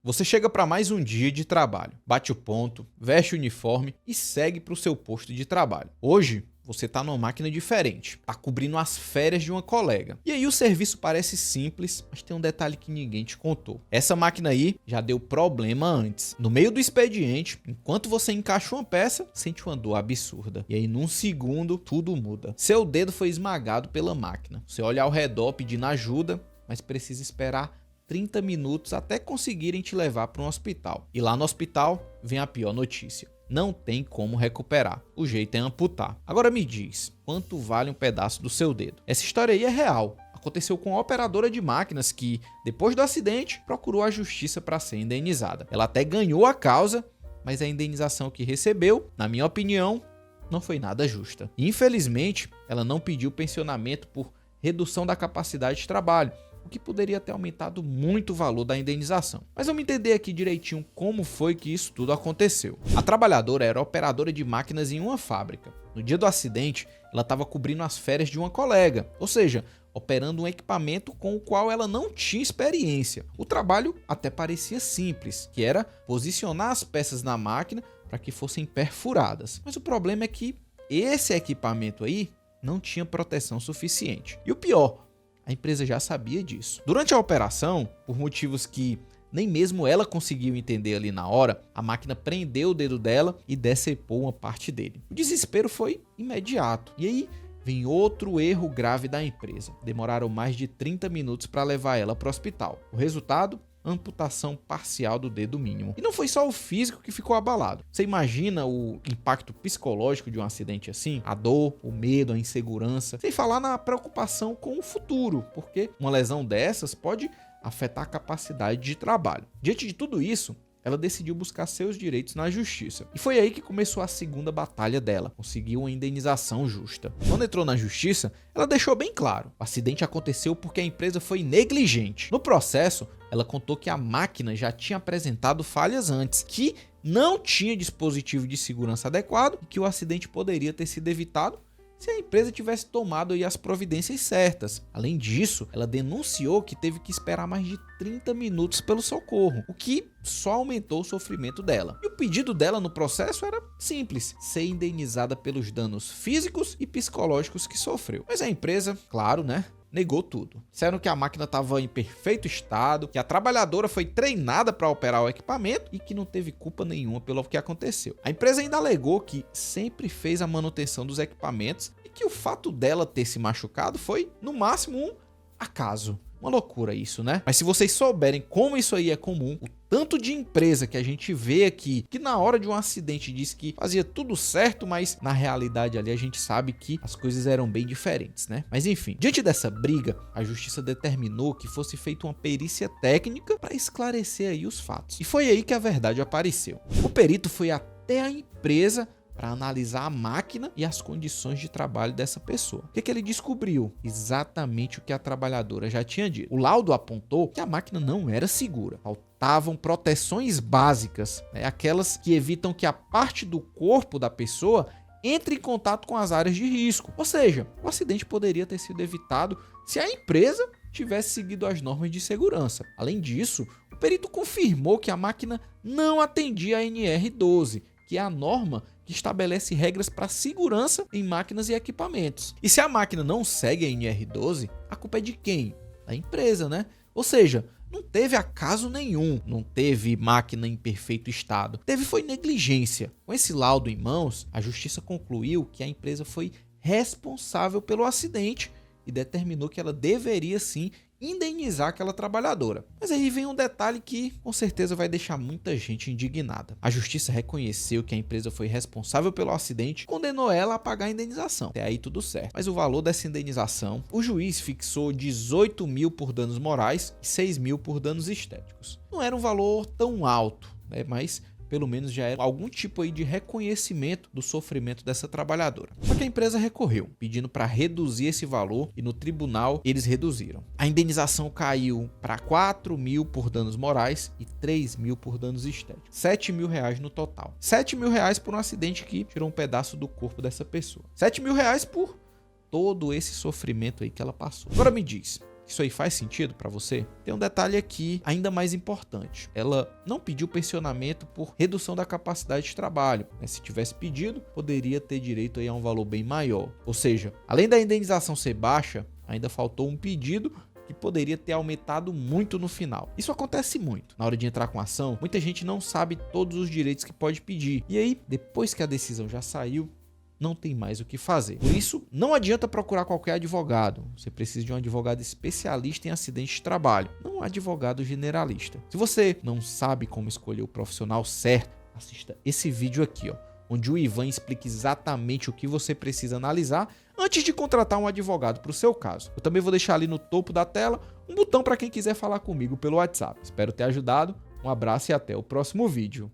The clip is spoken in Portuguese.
Você chega para mais um dia de trabalho, bate o ponto, veste o uniforme e segue para o seu posto de trabalho. Hoje, você está numa máquina diferente, está cobrindo as férias de uma colega. E aí o serviço parece simples, mas tem um detalhe que ninguém te contou. Essa máquina aí já deu problema antes. No meio do expediente, enquanto você encaixa uma peça, sente uma dor absurda. E aí num segundo, tudo muda. Seu dedo foi esmagado pela máquina. Você olha ao redor pedindo ajuda, mas precisa esperar 30 minutos até conseguirem te levar para um hospital. E lá no hospital vem a pior notícia. Não tem como recuperar. O jeito é amputar. Agora me diz, quanto vale um pedaço do seu dedo? Essa história aí é real. Aconteceu com a operadora de máquinas que, depois do acidente, procurou a justiça para ser indenizada. Ela até ganhou a causa, mas a indenização que recebeu, na minha opinião, não foi nada justa. Infelizmente, ela não pediu pensionamento por redução da capacidade de trabalho, o que poderia ter aumentado muito o valor da indenização. Mas vamos entender aqui direitinho como foi que isso tudo aconteceu. A trabalhadora era operadora de máquinas em uma fábrica. No dia do acidente, ela estava cobrindo as férias de uma colega, ou seja, operando um equipamento com o qual ela não tinha experiência. O trabalho até parecia simples, que era posicionar as peças na máquina para que fossem perfuradas. Mas o problema é que esse equipamento aí não tinha proteção suficiente. E o pior, a empresa já sabia disso. Durante a operação, por motivos que nem mesmo ela conseguiu entender ali na hora, a máquina prendeu o dedo dela e decepou uma parte dele. O desespero foi imediato. E aí vem outro erro grave da empresa. Demoraram mais de 30 minutos para levar ela para o hospital. O resultado? Amputação parcial do dedo mínimo. E não foi só o físico que ficou abalado. Você imagina o impacto psicológico de um acidente assim? A dor, o medo, a insegurança. Sem falar na preocupação com o futuro, porque uma lesão dessas pode afetar a capacidade de trabalho. Diante de tudo isso, ela decidiu buscar seus direitos na justiça. E foi aí que começou a segunda batalha dela. Conseguiu uma indenização justa. Quando entrou na justiça, ela deixou bem claro: o acidente aconteceu porque a empresa foi negligente. No processo, ela contou que a máquina já tinha apresentado falhas antes, que não tinha dispositivo de segurança adequado e que o acidente poderia ter sido evitado se a empresa tivesse tomado aí as providências certas. Além disso, ela denunciou que teve que esperar mais de 30 minutos pelo socorro, o que só aumentou o sofrimento dela. E o pedido dela no processo era simples: ser indenizada pelos danos físicos e psicológicos que sofreu. Mas a empresa, claro, negou tudo. Disseram que a máquina estava em perfeito estado, que a trabalhadora foi treinada para operar o equipamento e que não teve culpa nenhuma pelo que aconteceu. A empresa ainda alegou que sempre fez a manutenção dos equipamentos e que o fato dela ter se machucado foi, no máximo, um acaso. Uma loucura isso, né? Mas se vocês souberem como isso aí é comum, o tanto de empresa que a gente vê aqui, que na hora de um acidente disse que fazia tudo certo, mas na realidade ali a gente sabe que as coisas eram bem diferentes, né? Mas enfim, diante dessa briga, a justiça determinou que fosse feita uma perícia técnica para esclarecer aí os fatos. E foi aí que a verdade apareceu. O perito foi até a empresa para analisar a máquina e as condições de trabalho dessa pessoa. O que ele descobriu? Exatamente o que a trabalhadora já tinha dito. O laudo apontou que a máquina não era segura. Faltavam proteções básicas, aquelas que evitam que a parte do corpo da pessoa entre em contato com as áreas de risco. Ou seja, o acidente poderia ter sido evitado se a empresa tivesse seguido as normas de segurança. Além disso, o perito confirmou que a máquina não atendia a NR12, que é a norma que estabelece regras para segurança em máquinas e equipamentos. E se a máquina não segue a NR12, a culpa é de quem? Da empresa, né? Ou seja, não teve acaso nenhum, não teve máquina em perfeito estado, teve foi negligência. Com esse laudo em mãos, a justiça concluiu que a empresa foi responsável pelo acidente e determinou que ela deveria sim indenizar aquela trabalhadora. Mas aí vem um detalhe que com certeza vai deixar muita gente indignada. A justiça reconheceu que a empresa foi responsável pelo acidente e condenou ela a pagar a indenização. Até aí tudo certo. Mas o valor dessa indenização, o juiz fixou 18 mil por danos morais e 6 mil por danos estéticos. Não era um valor tão alto, mas pelo menos já era algum tipo aí de reconhecimento do sofrimento dessa trabalhadora. Só que a empresa recorreu, pedindo para reduzir esse valor e no tribunal eles reduziram. A indenização caiu para 4 mil por danos morais e 3 mil por danos estéticos. 7 mil reais no total. 7 mil reais por um acidente que tirou um pedaço do corpo dessa pessoa. 7 mil reais por todo esse sofrimento aí que ela passou. Agora me diz, Isso aí faz sentido para você? Tem um detalhe aqui ainda mais importante. Ela não pediu pensionamento por redução da capacidade de trabalho, né? Se tivesse pedido, poderia ter direito aí a um valor bem maior. Ou seja, além da indenização ser baixa, ainda faltou um pedido que poderia ter aumentado muito no final. Isso acontece muito. Na hora de entrar com a ação, muita gente não sabe todos os direitos que pode pedir. E aí, depois que a decisão já saiu, não tem mais o que fazer. Por isso, não adianta procurar qualquer advogado. Você precisa de um advogado especialista em acidente de trabalho, não um advogado generalista. Se você não sabe como escolher o profissional certo, assista esse vídeo aqui, onde o Ivan explica exatamente o que você precisa analisar antes de contratar um advogado para o seu caso. Eu também vou deixar ali no topo da tela um botão para quem quiser falar comigo pelo WhatsApp. Espero ter ajudado. Um abraço e até o próximo vídeo.